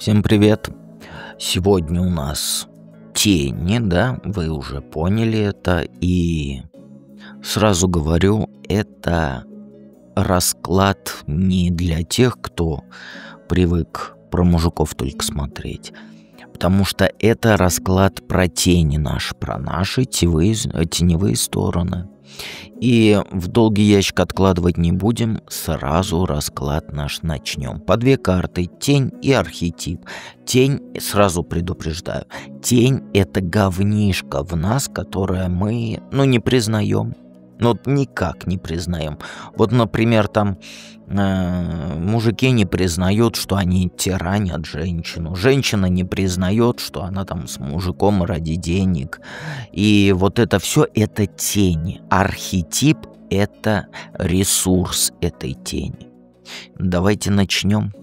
Всем привет! Сегодня у нас тени, да, вы уже поняли это, и сразу говорю, это расклад не для тех, кто привык про мужиков только смотреть, потому что это расклад про тени наши, про наши теневые стороны. И в долгий ящик откладывать не будем, сразу расклад наш начнем. По две карты, тень и архетип. Тень, сразу предупреждаю, тень — это говнишко в нас, которое мы, не признаем. Никак не признаем. Вот, например, там мужики не признают, что они тиранят женщину. Женщина не признает, что она там с мужиком ради денег. И вот это все — это тени. Архетип — это ресурс этой тени. Давайте начнем.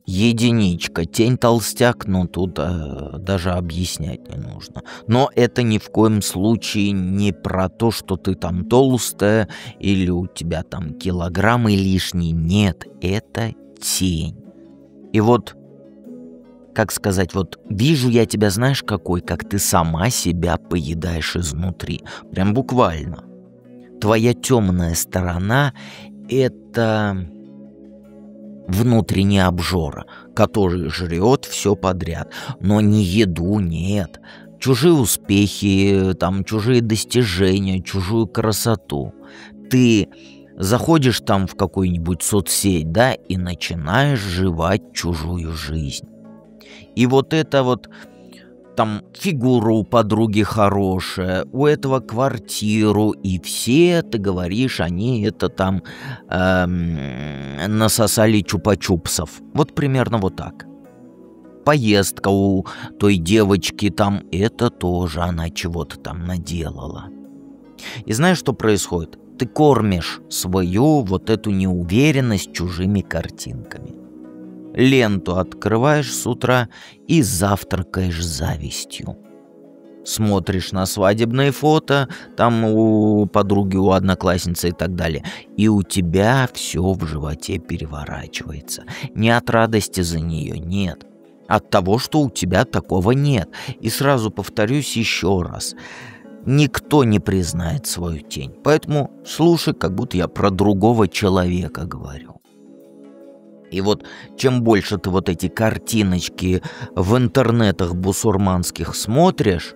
Единичка, тень толстяк, тут даже объяснять не нужно. Но это ни в коем случае не про то, что ты там толстая или у тебя там килограммы лишние. Нет, это тень. И вот, как сказать, вижу я тебя, знаешь, какой, как ты сама себя поедаешь изнутри. Прям буквально. Твоя темная сторона — это внутренний обжора, который жрет все подряд. Но не еду, нет. Чужие успехи, там, чужие достижения, чужую красоту. Ты заходишь там в какую-нибудь соцсеть, да, и начинаешь жевать чужую жизнь. И там фигура у подруги хорошая, у этого квартиру, и все, ты говоришь, они это там насосали чупа-чупсов. Вот примерно вот так. Поездка у той девочки там, это тоже она чего-то там наделала. И знаешь, что происходит? Ты кормишь свою эту неуверенность чужими картинками. Ленту открываешь с утра и завтракаешь завистью. Смотришь на свадебные фото, там у подруги, у одноклассницы и так далее, и у тебя все в животе переворачивается. Не от радости за нее, нет. От того, что у тебя такого нет. И сразу повторюсь еще раз. Никто не признает свою тень. Поэтому слушай, как будто я про другого человека говорю. И чем больше ты эти картиночки в интернетах бусурманских смотришь,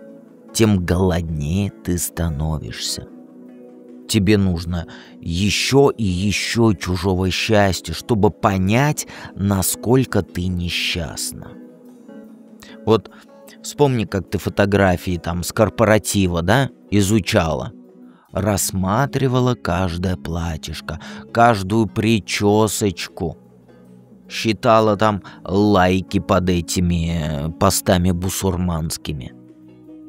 тем голоднее ты становишься. Тебе нужно еще и еще чужого счастья, чтобы понять, насколько ты несчастна. Вспомни, как ты фотографии там с корпоратива, да, изучала. Рассматривала каждое платьишко, каждую причесочку. Считала там лайки под этими постами бусурманскими.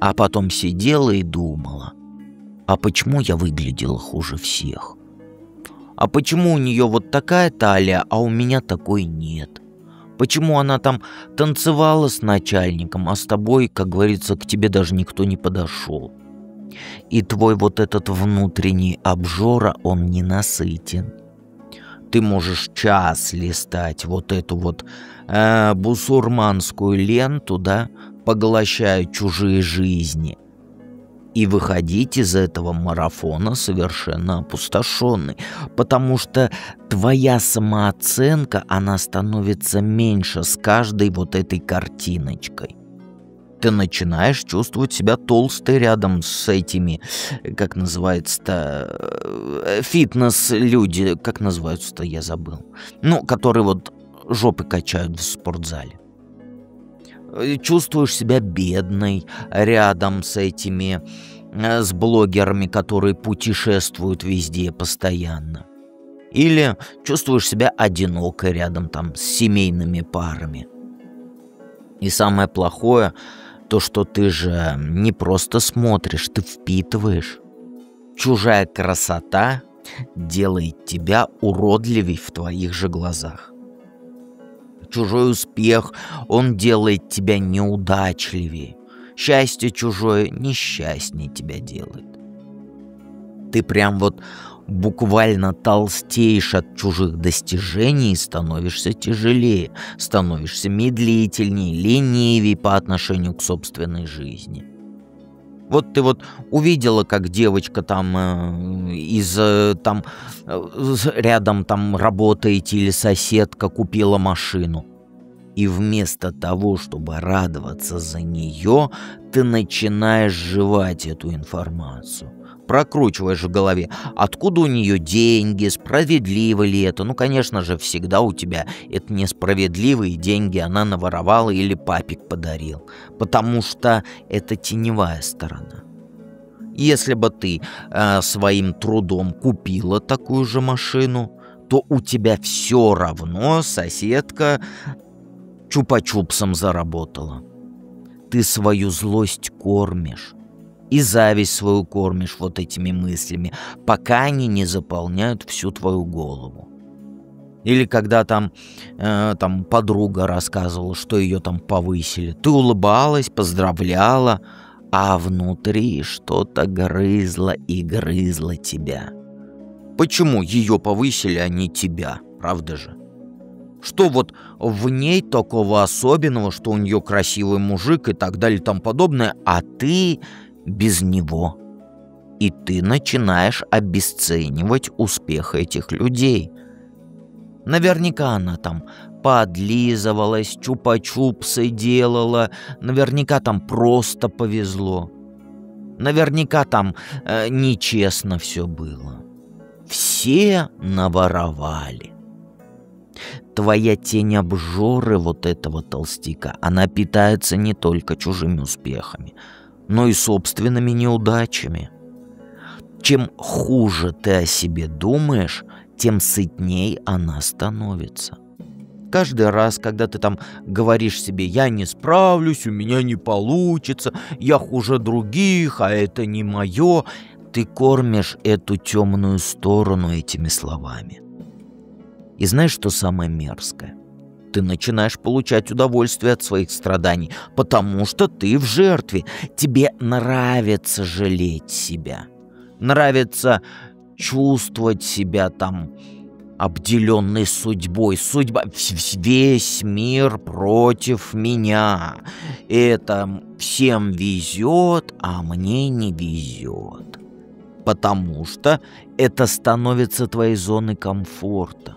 А потом сидела и думала, а почему я выглядела хуже всех? А почему у нее такая талия, а у меня такой нет? Почему она там танцевала с начальником, а с тобой, как говорится, к тебе даже никто не подошел? И твой этот внутренний обжора, он ненасытен. Ты можешь час листать эту бусурманскую ленту, да, поглощая чужие жизни, и выходить из этого марафона совершенно опустошенный, потому что твоя самооценка, она становится меньше с каждой этой картиночкой. Ты начинаешь чувствовать себя толстой рядом с этими, как называется-то, фитнес-люди, как называются-то, я забыл. Ну, которые вот жопы качают в спортзале. Чувствуешь себя бедной рядом с этими, с блогерами, которые путешествуют везде постоянно. Или чувствуешь себя одинокой рядом там с семейными парами. И самое плохое, то, что ты же не просто смотришь, ты впитываешь. Чужая красота делает тебя уродливей в твоих же глазах. Чужой успех, он делает тебя неудачливее. Счастье чужое несчастнее тебя делает. Ты прям вот буквально толстеешь от чужих достижений и становишься тяжелее, становишься медлительнее, ленивее по отношению к собственной жизни. Вот ты вот увидела, как девочка там рядом там работаете или соседка купила машину. И вместо того, чтобы радоваться за нее, ты начинаешь жевать эту информацию. Прокручиваешь в голове, откуда у нее деньги, справедливо ли это. Ну, конечно же, всегда у тебя это несправедливые деньги она наворовала или папик подарил. Потому что это теневая сторона. Если бы ты своим трудом купила такую же машину, то у тебя все равно соседка чупа-чупсом заработала. Ты свою злость кормишь. И зависть свою кормишь вот этими мыслями, пока они не заполняют всю твою голову. Или когда там подруга рассказывала, что ее там повысили, ты улыбалась, поздравляла, а внутри что-то грызло и грызло тебя. Почему ее повысили, а не тебя, правда же? Что вот в ней такого особенного, что у нее красивый мужик и так далее и тому подобное, а ты без него. И ты начинаешь обесценивать успех этих людей. Наверняка она там подлизывалась, чупа-чупсы делала, наверняка там просто повезло. Наверняка там нечестно все было. Все наворовали. Твоя тень обжоры вот этого толстяка, она питается не только чужими успехами, но и собственными неудачами. Чем хуже ты о себе думаешь, тем сытней она становится. Каждый раз, когда ты там говоришь себе: «Я не справлюсь, у меня не получится, я хуже других, а это не мое», ты кормишь эту темную сторону этими словами. И знаешь, что самое мерзкое? Ты начинаешь получать удовольствие от своих страданий, потому что ты в жертве. Тебе нравится жалеть себя. Нравится чувствовать себя там обделенной судьбой. Судьба, весь мир против меня. Это всем везет, а мне не везет. Потому что это становится твоей зоной комфорта.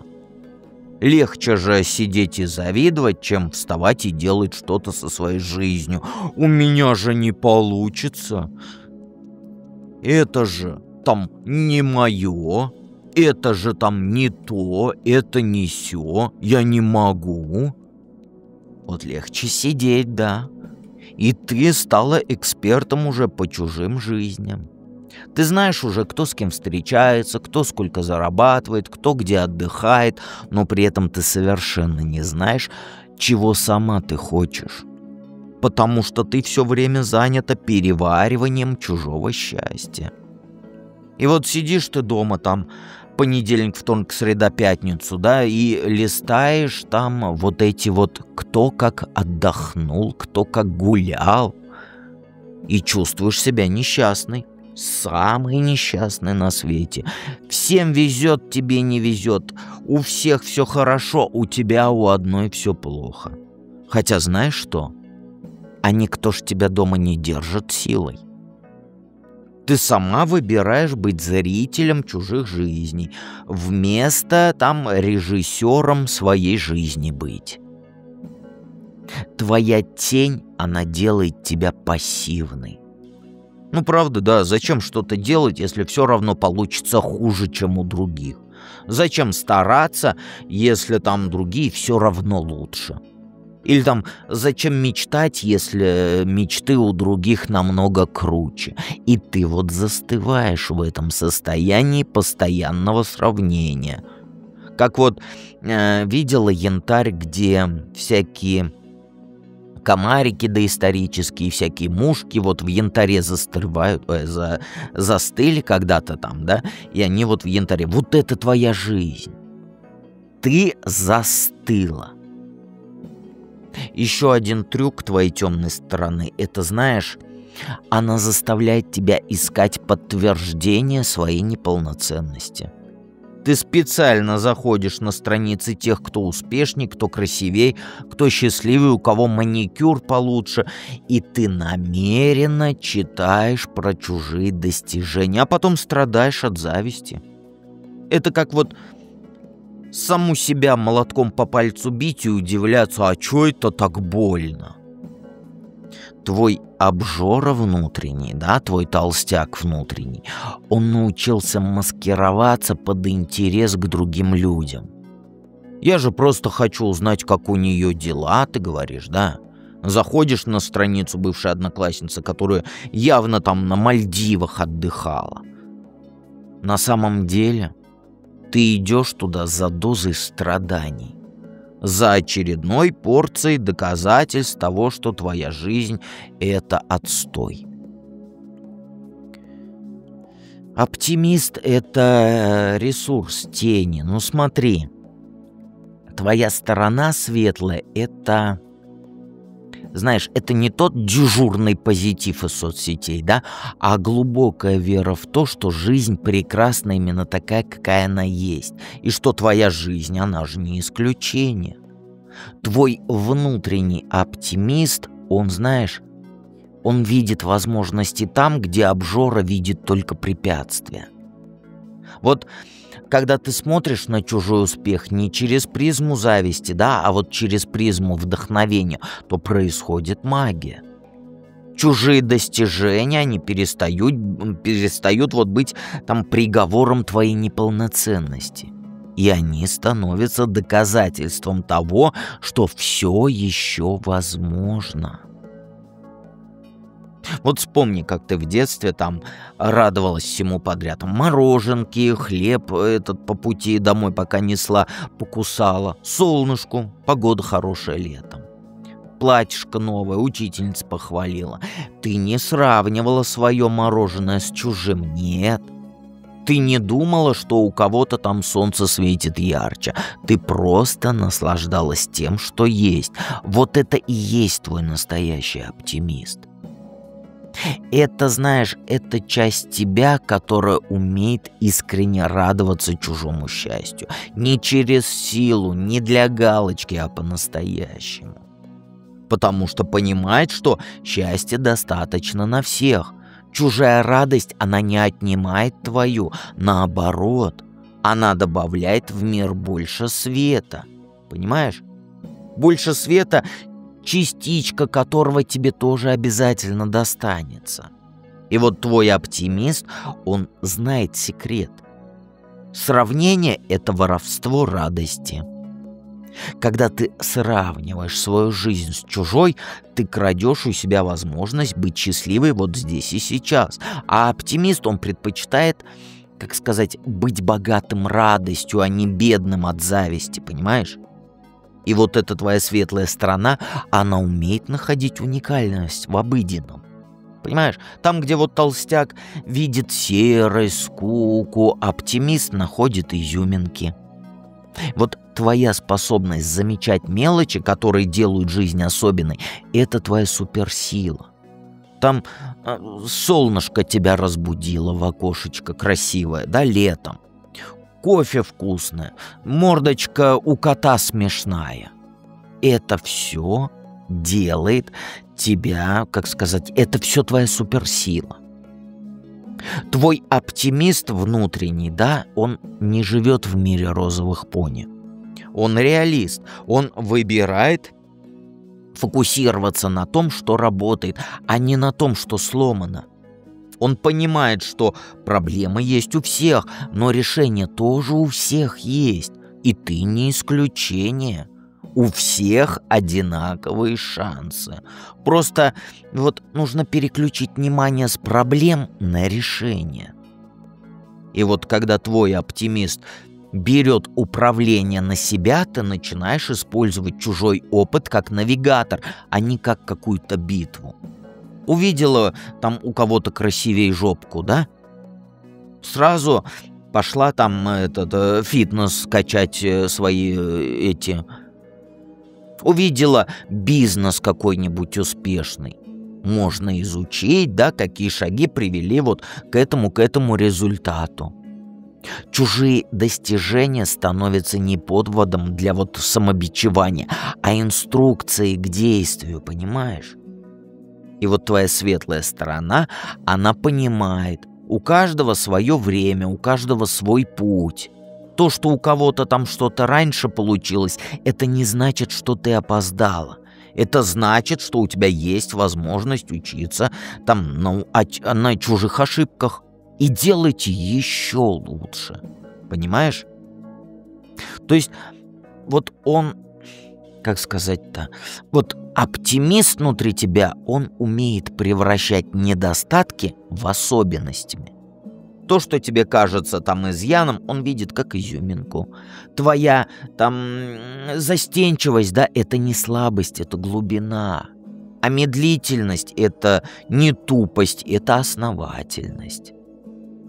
Легче же сидеть и завидовать, чем вставать и делать что-то со своей жизнью. У меня же не получится. Это же там не мое. Это же там не то. Это не сё. Я не могу. Вот легче сидеть, да. И ты стала экспертом уже по чужим жизням. Ты знаешь уже, кто с кем встречается, кто сколько зарабатывает, кто где отдыхает, но при этом ты совершенно не знаешь, чего сама ты хочешь. Потому что ты все время занята перевариванием чужого счастья. И вот сидишь ты дома там понедельник, вторник, среда, пятницу, да, и листаешь там вот эти вот кто как отдохнул, кто как гулял, и чувствуешь себя несчастной. Самый несчастный на свете. Всем везет, тебе не везет. У всех все хорошо, у тебя у одной все плохо. Хотя знаешь что? А никто ж тебя дома не держит силой. Ты сама выбираешь быть зрителем чужих жизней, вместо там режиссером своей жизни быть. Твоя тень, она делает тебя пассивной. Ну, правда, да, зачем что-то делать, если все равно получится хуже, чем у других? Зачем стараться, если там другие все равно лучше? Или там, зачем мечтать, если мечты у других намного круче? И ты вот застываешь в этом состоянии постоянного сравнения. Как вот видела Янтарь, где всякие комарики доисторические, всякие мушки вот в янтаре застыли когда-то там, да, и они вот в янтаре. Вот это твоя жизнь. Ты застыла. Еще один трюк твоей темной стороны, это, знаешь, она заставляет тебя искать подтверждение своей неполноценности. Ты специально заходишь на страницы тех, кто успешней, кто красивей, кто счастливый, у кого маникюр получше, и ты намеренно читаешь про чужие достижения, а потом страдаешь от зависти. Это как вот саму себя молотком по пальцу бить и удивляться, а чё это так больно? Твой обжора внутренний, да, твой толстяк внутренний, он научился маскироваться под интерес к другим людям. Я же просто хочу узнать, как у нее дела, ты говоришь, да? Заходишь на страницу бывшей одноклассницы, которая явно там на Мальдивах отдыхала. На самом деле ты идешь туда за дозой страданий, за очередной порцией доказательств того, что твоя жизнь — это отстой. Оптимист — это ресурс тени. Ну смотри, твоя сторона светлая — это, знаешь, это не тот дежурный позитив из соцсетей, да, а глубокая вера в то, что жизнь прекрасна именно такая, какая она есть, и что твоя жизнь, она же не исключение. Твой внутренний оптимист, он, знаешь, он видит возможности там, где обжора видит только препятствия. Вот когда ты смотришь на чужой успех не через призму зависти, да, а вот через призму вдохновения, то происходит магия. Чужие достижения, они перестают вот быть там приговором твоей неполноценности. И они становятся доказательством того, что все еще возможно. Вот вспомни, как ты в детстве там радовалась всему подряд. Мороженки, хлеб этот по пути домой пока несла, покусала. Солнышку, погода хорошая летом. Платьишко новое, учительница похвалила. Ты не сравнивала свое мороженое с чужим, нет. Ты не думала, что у кого-то там солнце светит ярче. Ты просто наслаждалась тем, что есть. Вот это и есть твой настоящий оптимист. Это, знаешь, это часть тебя, которая умеет искренне радоваться чужому счастью. Не через силу, не для галочки, а по-настоящему. Потому что понимает, что счастья достаточно на всех. Чужая радость, она не отнимает твою, наоборот, она добавляет в мир больше света. Понимаешь? Больше света, частичка которого тебе тоже обязательно достанется. И вот твой оптимист, он знает секрет. Сравнение — это воровство радости. Когда ты сравниваешь свою жизнь с чужой, ты крадешь у себя возможность быть счастливой вот здесь и сейчас. А оптимист, он предпочитает, как сказать, быть богатым радостью, а не бедным от зависти, понимаешь? И вот эта твоя светлая сторона, она умеет находить уникальность в обыденном. Понимаешь? Там, где вот толстяк видит серость, скуку, оптимист находит изюминки. Вот твоя способность замечать мелочи, которые делают жизнь особенной, это твоя суперсила. Там солнышко тебя разбудило в окошечко красивое, да, летом. Кофе вкусное, мордочка у кота смешная. Это все делает тебя, как сказать, это все твоя суперсила. Твой оптимист внутренний, да, он не живет в мире розовых пони. Он реалист, он выбирает фокусироваться на том, что работает, а не на том, что сломано. Он понимает, что проблемы есть у всех, но решение тоже у всех есть. И ты не исключение. У всех одинаковые шансы. Просто вот нужно переключить внимание с проблем на решение. И вот когда твой оптимист берет управление на себя, ты начинаешь использовать чужой опыт как навигатор, а не как какую-то битву. Увидела там у кого-то красивее жопку, да? Сразу пошла там фитнес качать свои эти. Увидела бизнес какой-нибудь успешный. Можно изучить, да, какие шаги привели вот к этому результату. Чужие достижения становятся не подводом для вот самобичевания, а инструкцией к действию, понимаешь? И вот твоя светлая сторона, она понимает, у каждого свое время, у каждого свой путь. То, что у кого-то там что-то раньше получилось, это не значит, что ты опоздала. Это значит, что у тебя есть возможность учиться там на чужих ошибках и делать еще лучше. Понимаешь? То есть вот он, как сказать-то, вот оптимист внутри тебя, он умеет превращать недостатки в особенностями. То, что тебе кажется там изъяном, он видит как изюминку. Твоя там застенчивость, да, это не слабость, это глубина. А медлительность — это не тупость, это основательность.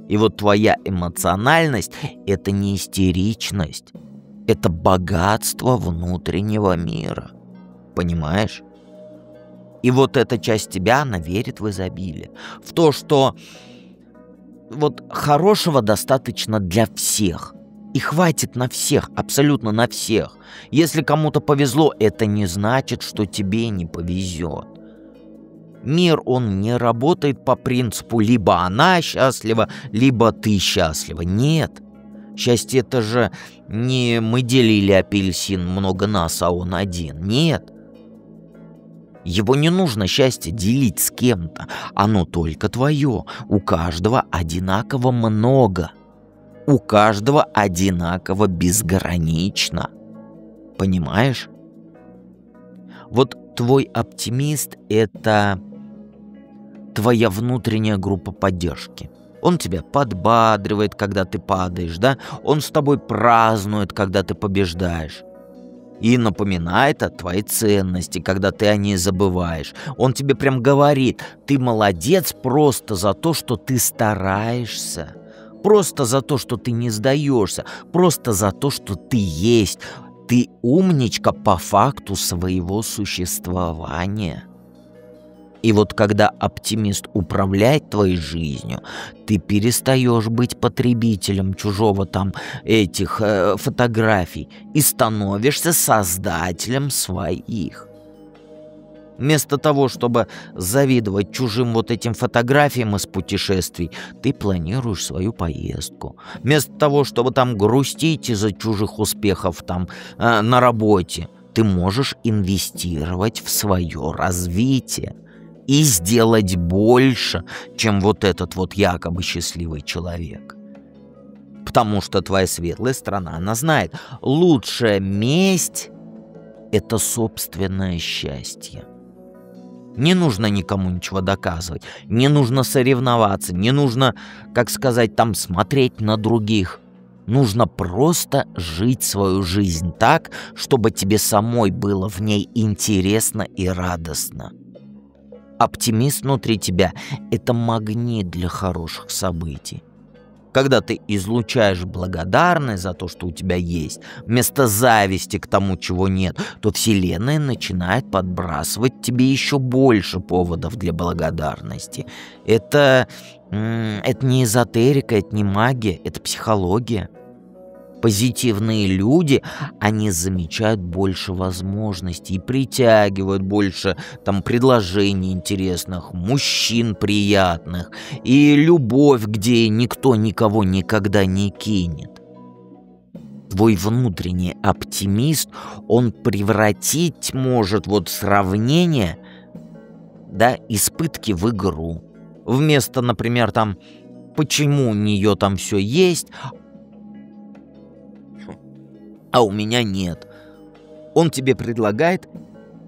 И вот твоя эмоциональность — это не истеричность, это богатство внутреннего мира. Понимаешь? И вот эта часть тебя, она верит в изобилие. В то, что вот хорошего достаточно для всех. И хватит на всех, абсолютно на всех. Если кому-то повезло, это не значит, что тебе не повезет. Мир, он не работает по принципу либо она счастлива, либо ты счастлива. Нет. Счастье — это же не мы делили апельсин, много нас, а он один. Нет. Его не нужно, счастье, делить с кем-то. Оно только твое. У каждого одинаково много. У каждого одинаково безгранично. Понимаешь? Вот твой оптимист — это твоя внутренняя группа поддержки. Он тебя подбадривает, когда ты падаешь, да? Он с тобой празднует, когда ты побеждаешь. И напоминает о твоей ценности, когда ты о ней забываешь. Он тебе прям говорит: ты молодец просто за то, что ты стараешься. Просто за то, что ты не сдаешься. Просто за то, что ты есть. Ты умничка по факту своего существования. И вот когда оптимист управляет твоей жизнью, ты перестаешь быть потребителем чужого там этих фотографий и становишься создателем своих. Вместо того, чтобы завидовать чужим вот этим фотографиям из путешествий, ты планируешь свою поездку. Вместо того, чтобы там грустить из-за чужих успехов там на работе, ты можешь инвестировать в свое развитие и сделать больше, чем вот этот вот якобы счастливый человек. Потому что твоя светлая сторона, она знает, лучшая месть — это собственное счастье. Не нужно никому ничего доказывать, не нужно соревноваться, не нужно, как сказать, там смотреть на других. Нужно просто жить свою жизнь так, чтобы тебе самой было в ней интересно и радостно. Оптимист внутри тебя — это магнит для хороших событий. Когда ты излучаешь благодарность за то, что у тебя есть, вместо зависти к тому, чего нет, то Вселенная начинает подбрасывать тебе еще больше поводов для благодарности. Это не эзотерика, это не магия, это психология. Позитивные люди, они замечают больше возможностей и притягивают больше там предложений интересных, мужчин приятных и любовь, где никто никого никогда не кинет. твой внутренний оптимист, он превратить может вот сравнение, да, испытки в игру. Вместо, например, там, почему у нее там все есть, а у меня нет. Он тебе предлагает: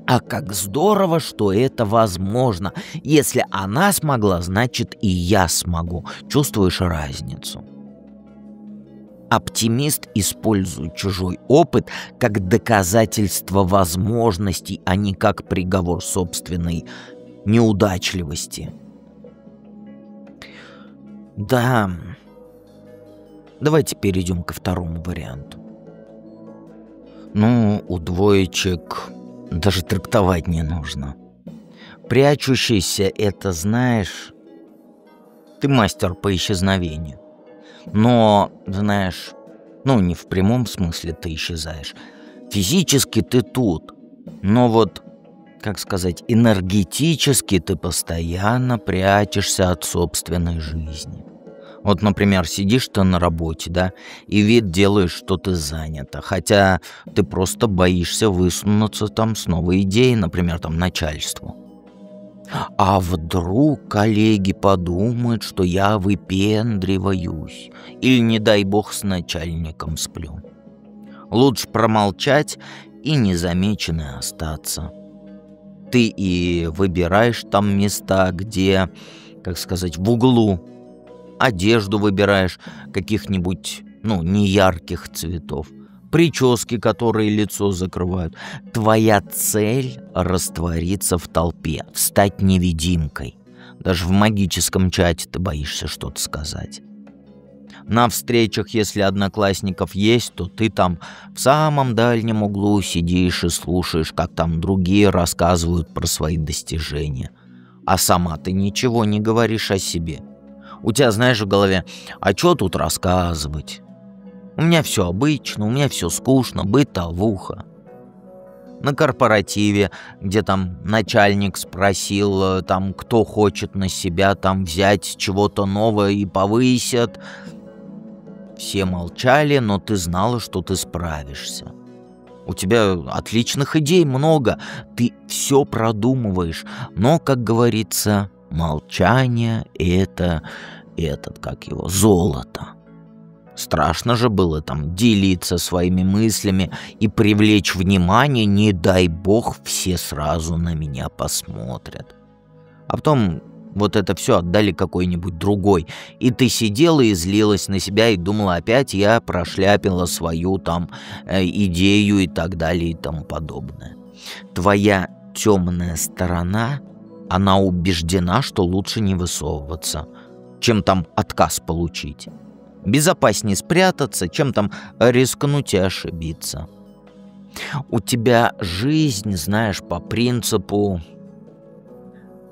а как здорово, что это возможно. Если она смогла, значит и я смогу. Чувствуешь разницу? Оптимист использует чужой опыт как доказательство возможностей, а не как приговор собственной неудачливости. Да, давайте перейдем ко второму варианту. Ну, у двоечек даже трактовать не нужно. Прячущийся — это, знаешь, ты мастер по исчезновению. Но, знаешь, ну, не в прямом смысле ты исчезаешь. Физически ты тут, но вот, как сказать, энергетически ты постоянно прячешься от собственной жизни. Вот, например, сидишь ты на работе, да, и вид делаешь, что ты занята, хотя ты просто боишься высунуться там с новой идеей, например, там начальству. А вдруг коллеги подумают, что я выпендриваюсь, или, не дай бог, с начальником сплю. Лучше промолчать и незамеченной остаться. Ты и выбираешь там места, где, как сказать, в углу. Одежду выбираешь каких-нибудь, ну, неярких цветов. Прически, которые лицо закрывают. Твоя цель — раствориться в толпе, стать невидимкой. Даже в магическом чате ты боишься что-то сказать. На встречах, если одноклассников есть, то ты там в самом дальнем углу сидишь и слушаешь, как там другие рассказывают про свои достижения. А сама ты ничего не говоришь о себе. У тебя, знаешь, в голове: а чё тут рассказывать? У меня все обычно, у меня все скучно, бытовуха. На корпоративе, где там начальник спросил, там, кто хочет на себя там взять чего-то новое и повысят. Все молчали, но ты знала, что ты справишься. У тебя отличных идей много, ты все продумываешь, но, как говорится, молчание — это золото. Страшно же было там делиться своими мыслями и привлечь внимание, не дай бог все сразу на меня посмотрят. А потом вот это все отдали какой-нибудь другой, и ты сидела и злилась на себя и думала: опять я прошляпила свою там идею и так далее и тому подобное. Твоя темная сторона, она убеждена, что лучше не высовываться, чем там отказ получить. Безопаснее спрятаться, чем там рискнуть и ошибиться. У тебя жизнь, знаешь, по принципу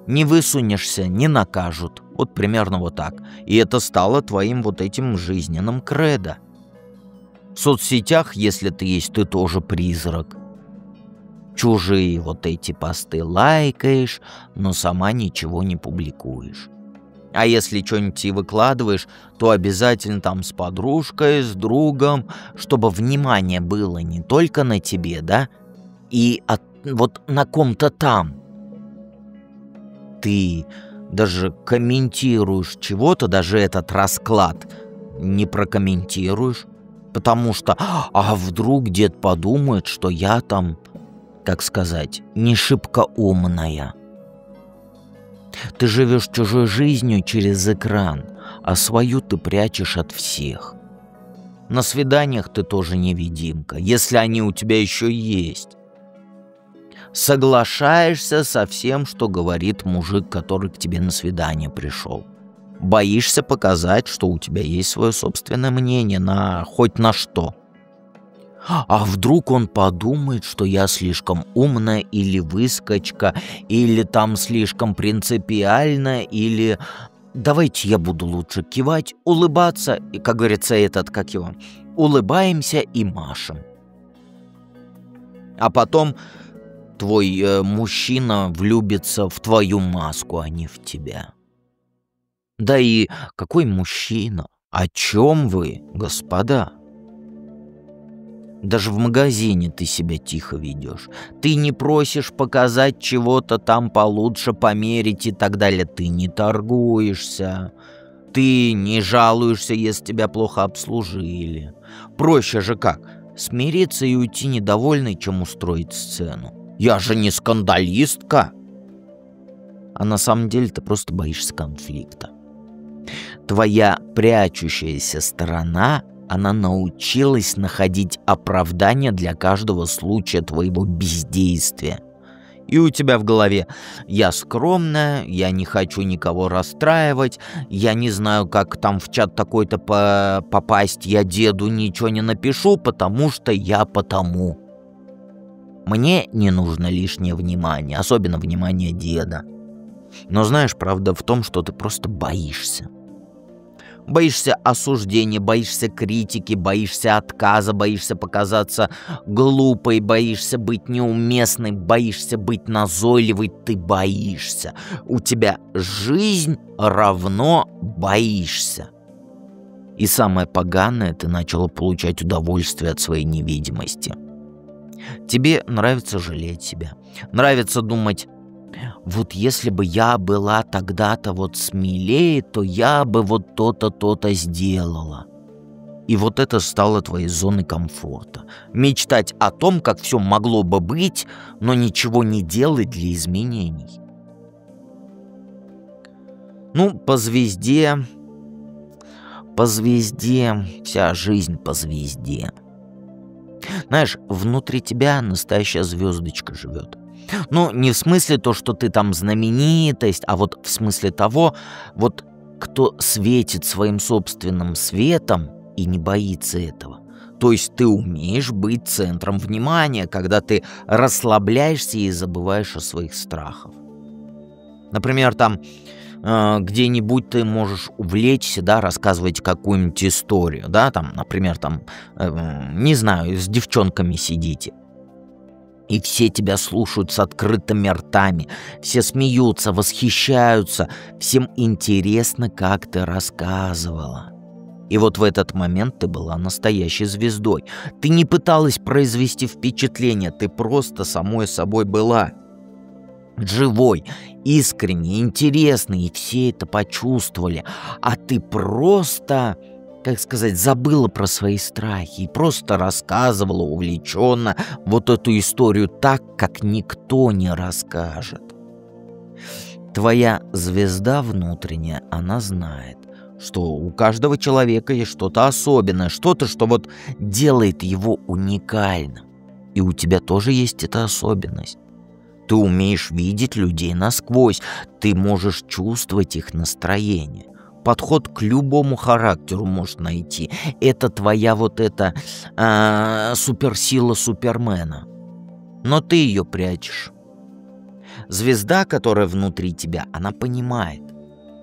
не высунешься, не накажут. Вот примерно вот так. И это стало твоим вот этим жизненным кредо. В соцсетях, если ты есть, ты тоже призрак. Чужие вот эти посты лайкаешь, но сама ничего не публикуешь. А если что-нибудь и выкладываешь, то обязательно там с подружкой, с другом, чтобы внимание было не только на тебе, да, и вот на ком-то там. Ты даже комментируешь чего-то, даже этот расклад не прокомментируешь, потому что, а вдруг дед подумает, что я там, как сказать, не шибко умная. Ты живешь чужой жизнью через экран, а свою ты прячешь от всех. На свиданиях ты тоже невидимка, если они у тебя еще есть. Соглашаешься со всем, что говорит мужик, который к тебе на свидание пришел. Боишься показать, что у тебя есть свое собственное мнение на хоть на что. А вдруг он подумает, что я слишком умная или выскочка, или там слишком принципиальная, или... Давайте я буду лучше кивать, улыбаться, и, как говорится, улыбаемся и машем. А потом твой мужчина влюбится в твою маску, а не в тебя. Да и какой мужчина? О чем вы, господа? Даже в магазине ты себя тихо ведешь. Ты не просишь показать чего-то там получше, померить и так далее. Ты не торгуешься. Ты не жалуешься, если тебя плохо обслужили. Проще же как? Смириться и уйти недовольный, чем устроить сцену. Я же не скандалистка. А на самом деле ты просто боишься конфликта. Твоя прячущаяся сторона, она научилась находить оправдание для каждого случая твоего бездействия. И у тебя в голове: я скромная, я не хочу никого расстраивать, я не знаю, как там в чат такой-то попасть, я деду ничего не напишу, потому что я потому. Мне не нужно лишнее внимание, особенно внимание деда. Но знаешь, правда в том, что ты просто боишься. Боишься осуждения, боишься критики, боишься отказа, боишься показаться глупой, боишься быть неуместной, боишься быть назойливой, ты боишься. У тебя жизнь равно боишься. И самое поганое, ты начала получать удовольствие от своей невидимости. Тебе нравится жалеть себя, нравится думать: вот если бы я была тогда-то вот смелее, то я бы вот то-то, то-то сделала. И вот это стало твоей зоной комфорта. Мечтать о том, как все могло бы быть, но ничего не делать для изменений. Ну, по звезде, вся жизнь по звезде. Знаешь, внутри тебя настоящая звездочка живет. Ну, не в смысле то, что ты там знаменитость, а вот в смысле того, вот кто светит своим собственным светом и не боится этого. То есть ты умеешь быть центром внимания, когда ты расслабляешься и забываешь о своих страхах. Например, там где-нибудь ты можешь увлечься, да, рассказывать какую-нибудь историю, да, там, например, там, не знаю, с девчонками сидите. И все тебя слушают с открытыми ртами, все смеются, восхищаются, всем интересно, как ты рассказывала. И вот в этот момент ты была настоящей звездой. Ты не пыталась произвести впечатление, ты просто самой собой была. Живой, искренний, интересный, и все это почувствовали. А ты просто, как сказать, забыла про свои страхи и просто рассказывала увлеченно вот эту историю так, как никто не расскажет. Твоя звезда внутренняя, она знает, что у каждого человека есть что-то особенное, что-то, что вот делает его уникальным. И у тебя тоже есть эта особенность. Ты умеешь видеть людей насквозь, ты можешь чувствовать их настроение. Подход к любому характеру можешь найти. Это твоя вот эта суперсила Супермена. Но ты ее прячешь. Звезда, которая внутри тебя, она понимает.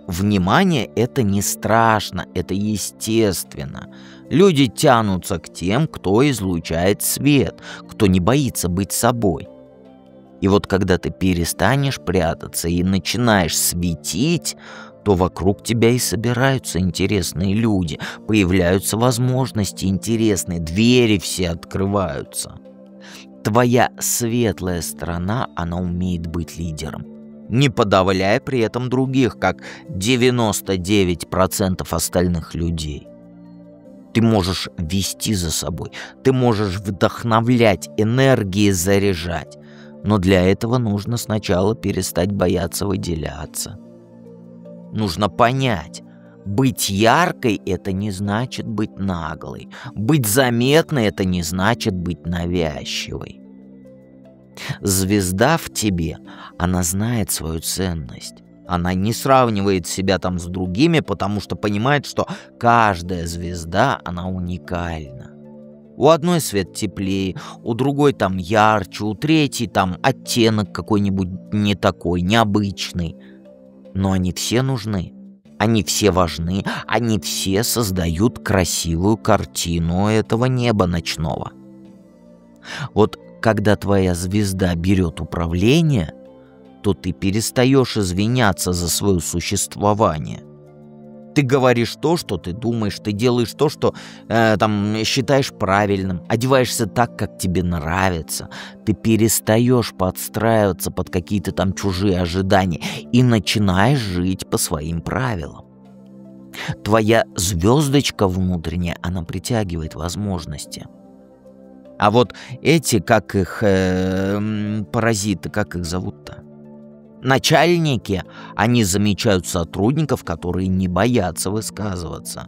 Внимание — это не страшно, это естественно. Люди тянутся к тем, кто излучает свет, кто не боится быть собой. И вот когда ты перестанешь прятаться и начинаешь светить, то вокруг тебя и собираются интересные люди, появляются возможности интересные, двери все открываются. Твоя светлая сторона, она умеет быть лидером, не подавляя при этом других, как 99% остальных людей. Ты можешь вести за собой, ты можешь вдохновлять, энергией заряжать. Но для этого нужно сначала перестать бояться выделяться. Нужно понять, быть яркой — это не значит быть наглой. Быть заметной — это не значит быть навязчивой. Звезда в тебе, она знает свою ценность. Она не сравнивает себя там с другими, потому что понимает, что каждая звезда, она уникальна. У одной свет теплее, у другой там ярче, у третьей там оттенок какой-нибудь не такой, необычный. Но они все нужны, они все важны, они все создают красивую картину этого неба ночного. Вот когда твоя звезда берет управление, то ты перестаешь извиняться за свое существование. Ты говоришь то, что ты думаешь, ты делаешь то, что считаешь правильным, одеваешься так, как тебе нравится. Ты перестаешь подстраиваться под какие-то там чужие ожидания и начинаешь жить по своим правилам. Твоя звездочка внутренняя, она притягивает возможности. А вот эти, как их паразиты, как их зовут-то? Начальники, они замечают сотрудников, которые не боятся высказываться.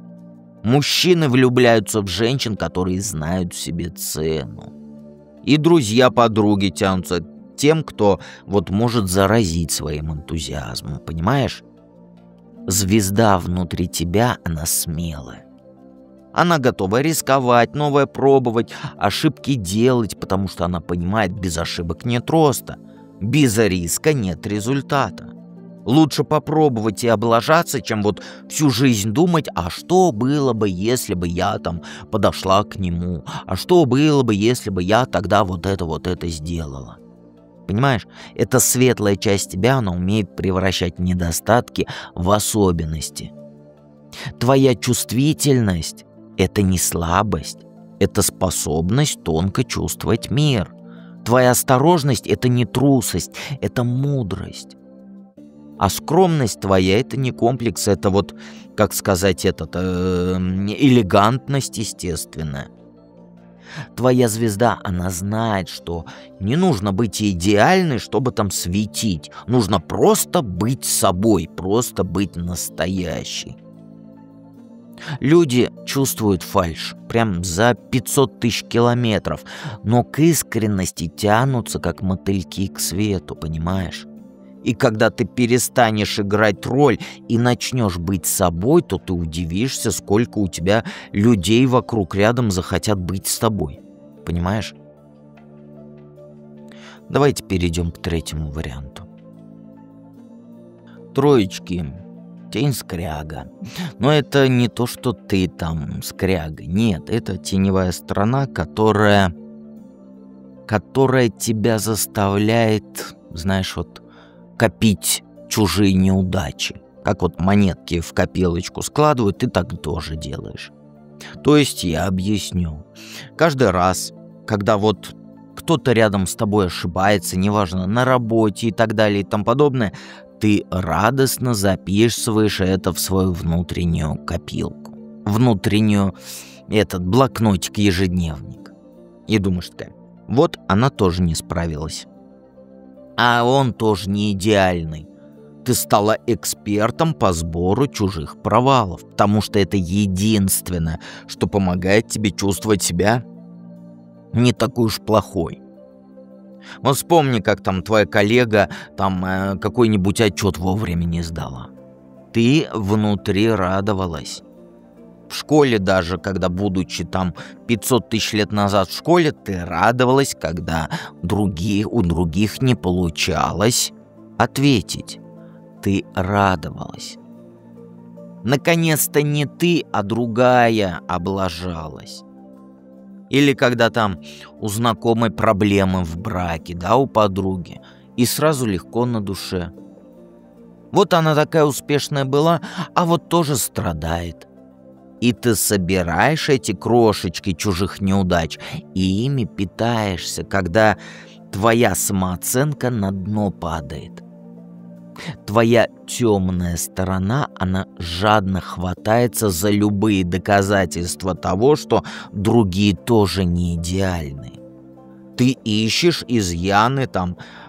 Мужчины влюбляются в женщин, которые знают в себе цену. И друзья-подруги тянутся к тем, кто вот может заразить своим энтузиазмом, понимаешь? Звезда внутри тебя, она смелая. Она готова рисковать, новое пробовать, ошибки делать, потому что она понимает, без ошибок нет роста. Без риска нет результата. Лучше попробовать и облажаться, чем вот всю жизнь думать, а что было бы, если бы я там подошла к нему, а что было бы, если бы я тогда вот это сделала. Понимаешь, эта светлая часть тебя, она умеет превращать недостатки в особенности. Твоя чувствительность — это не слабость, это способность тонко чувствовать мир. Твоя осторожность — это не трусость, это мудрость. А скромность твоя — это не комплекс, это вот, как сказать, элегантность естественная. Твоя звезда, она знает, что не нужно быть идеальной, чтобы там светить. Нужно просто быть собой, просто быть настоящей. Люди чувствуют фальшь прям за 500 тысяч километров, но к искренности тянутся, как мотыльки к свету, понимаешь? И когда ты перестанешь играть роль и начнешь быть собой, то ты удивишься, сколько у тебя людей вокруг рядом захотят быть с тобой. Понимаешь? Давайте перейдем к третьему варианту. Троечки. Тень скряга. Но это не то, что ты там скряга. Нет, это теневая сторона, которая тебя заставляет, знаешь, вот копить чужие неудачи. Как вот монетки в копилочку складывают, ты так тоже делаешь. То есть я объясню. Каждый раз, когда вот кто-то рядом с тобой ошибается, неважно, на работе и так далее и тому подобное, ты радостно записываешь это в свою внутреннюю копилку. Внутреннюю, блокнотик-ежедневник. И думаешь такая, вот она тоже не справилась. А он тоже не идеальный. Ты стала экспертом по сбору чужих провалов, потому что это единственное, что помогает тебе чувствовать себя не такой уж плохой. Вот вспомни, как там твоя коллега какой-нибудь отчет вовремя не сдала. Ты внутри радовалась. В школе даже, когда, будучи 500 тысяч лет назад в школе, ты радовалась, когда у других не получалось ответить. Ты радовалась. Наконец-то не ты, а другая облажалась. Или когда у знакомой проблемы в браке, у подруги, и сразу легко на душе. Вот она такая успешная была, а вот тоже страдает. И ты собираешь эти крошечки чужих неудач и ими питаешься, когда твоя самооценка на дно падает. Твоя темная сторона, она жадно хватается за любые доказательства того, что другие тоже не идеальны. Ты ищешь изъяны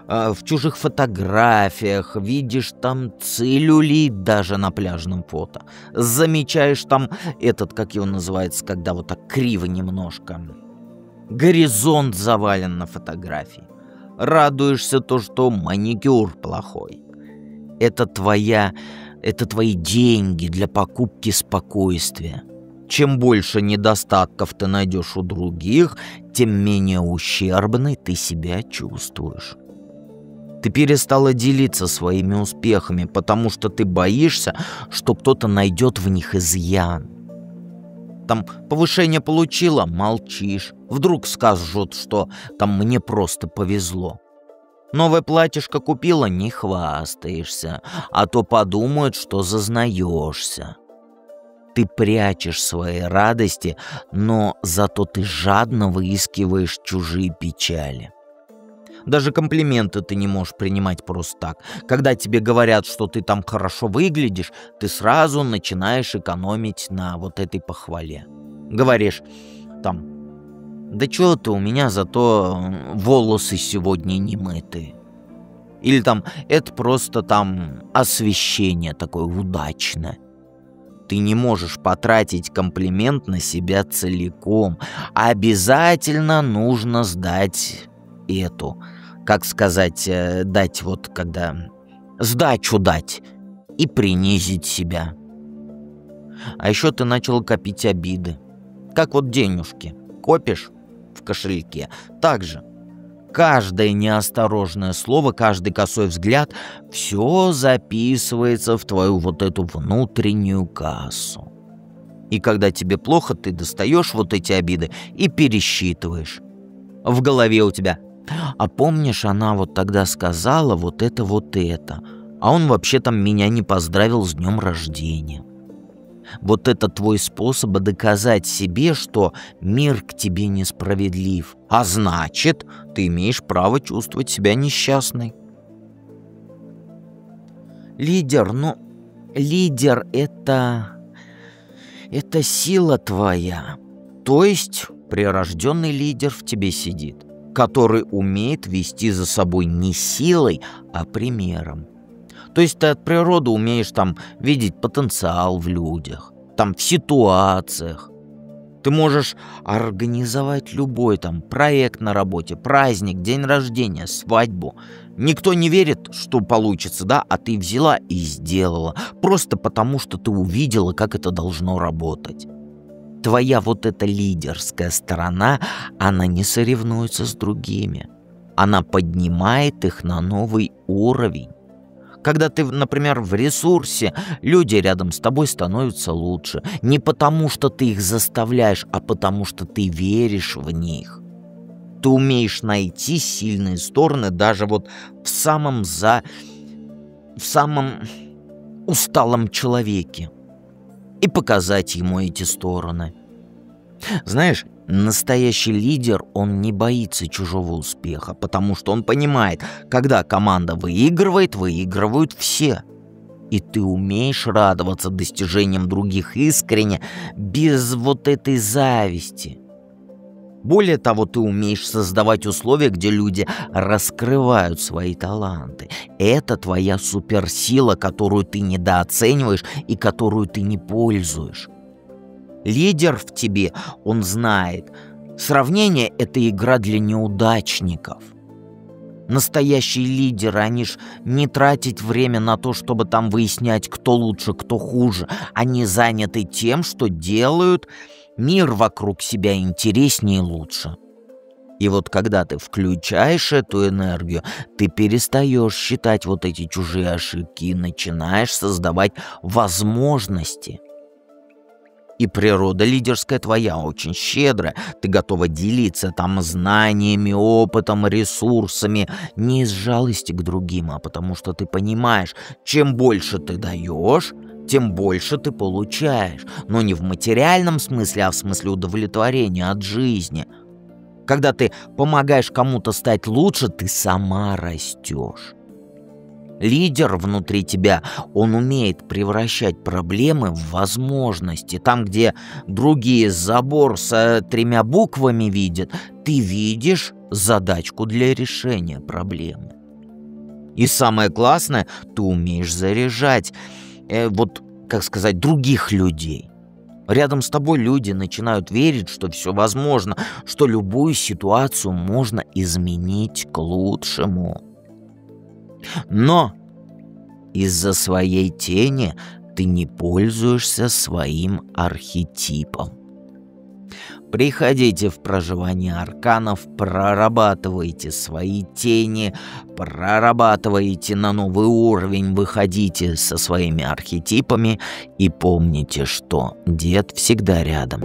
в чужих фотографиях, видишь целлюлит даже на пляжном фото. Замечаешь как его называется, когда вот так криво немножко. Горизонт завален на фотографии. Радуешься то, что маникюр плохой. Это твои деньги для покупки спокойствия. Чем больше недостатков ты найдешь у других, тем менее ущербной ты себя чувствуешь. Ты перестала делиться своими успехами, потому что ты боишься, что кто-то найдет в них изъян. Повышение получила — молчишь. Вдруг скажут, что мне просто повезло. Новое платьишко купила — не хвастаешься, а то подумают, что зазнаешься. Ты прячешь свои радости, но зато ты жадно выискиваешь чужие печали. Даже комплименты ты не можешь принимать просто так. Когда тебе говорят, что ты там хорошо выглядишь, ты сразу начинаешь экономить на вот этой похвале. Говоришь там: да чё ты, у меня зато волосы сегодня не мытые. Или там: это просто там освещение такое удачное. Ты не можешь потратить комплимент на себя целиком. Обязательно нужно сдать эту, как сказать, дать вот когда сдачу дать и принизить себя. А еще ты начал копить обиды. Как вот денежки копишь в кошельке. Так же каждое неосторожное слово, каждый косой взгляд, все записывается в твою вот эту внутреннюю кассу. И когда тебе плохо, ты достаешь вот эти обиды и пересчитываешь. В голове у тебя: а помнишь, она вот тогда сказала вот это, а он вообще-то меня не поздравил с днем рождения. Вот это твой способ доказать себе, что мир к тебе несправедлив, а значит, ты имеешь право чувствовать себя несчастной. Лидер, лидер это сила твоя, то есть прирожденный лидер в тебе сидит, который умеет вести за собой не силой, а примером. То есть ты от природы умеешь там видеть потенциал в людях, там в ситуациях. Ты можешь организовать любой там проект на работе, праздник, день рождения, свадьбу. Никто не верит, что получится, да, а ты взяла и сделала, просто потому что ты увидела, как это должно работать. Твоя вот эта лидерская сторона, она не соревнуется с другими. Она поднимает их на новый уровень. Когда ты, например, в ресурсе, люди рядом с тобой становятся лучше. Не потому, что ты их заставляешь, а потому, что ты веришь в них. Ты умеешь найти сильные стороны даже вот в самом усталом человеке и показать ему эти стороны. Знаешь, настоящий лидер, он не боится чужого успеха, потому что он понимает, когда команда выигрывает, выигрывают все. И ты умеешь радоваться достижениям других искренне, без вот этой зависти. Более того, ты умеешь создавать условия, где люди раскрывают свои таланты. Это твоя суперсила, которую ты недооцениваешь и которую ты не пользуешь. Лидер в тебе, он знает, сравнение — это игра для неудачников. Настоящие лидеры, они ж не тратят время на то, чтобы там выяснять, кто лучше, кто хуже. Они заняты тем, что делают мир вокруг себя интереснее и лучше. И вот когда ты включаешь эту энергию, ты перестаешь считать вот эти чужие ошибки и начинаешь создавать возможности. И природа лидерская твоя очень щедрая. Ты готова делиться там знаниями, опытом, ресурсами не из жалости к другим, а потому что ты понимаешь, чем больше ты даешь, тем больше ты получаешь. Но не в материальном смысле, а в смысле удовлетворения от жизни. Когда ты помогаешь кому-то стать лучше, ты сама растешь. Лидер внутри тебя, он умеет превращать проблемы в возможности. Там, где другие забор с 3 буквами видят, ты видишь задачку для решения проблемы. И самое классное, ты умеешь заряжать, других людей. Рядом с тобой люди начинают верить, что все возможно, что любую ситуацию можно изменить к лучшему. Но из-за своей тени ты не пользуешься своим архетипом. Приходите в проживание арканов, прорабатывайте свои тени, прорабатывайте на новый уровень, выходите со своими архетипами и помните, что дед всегда рядом.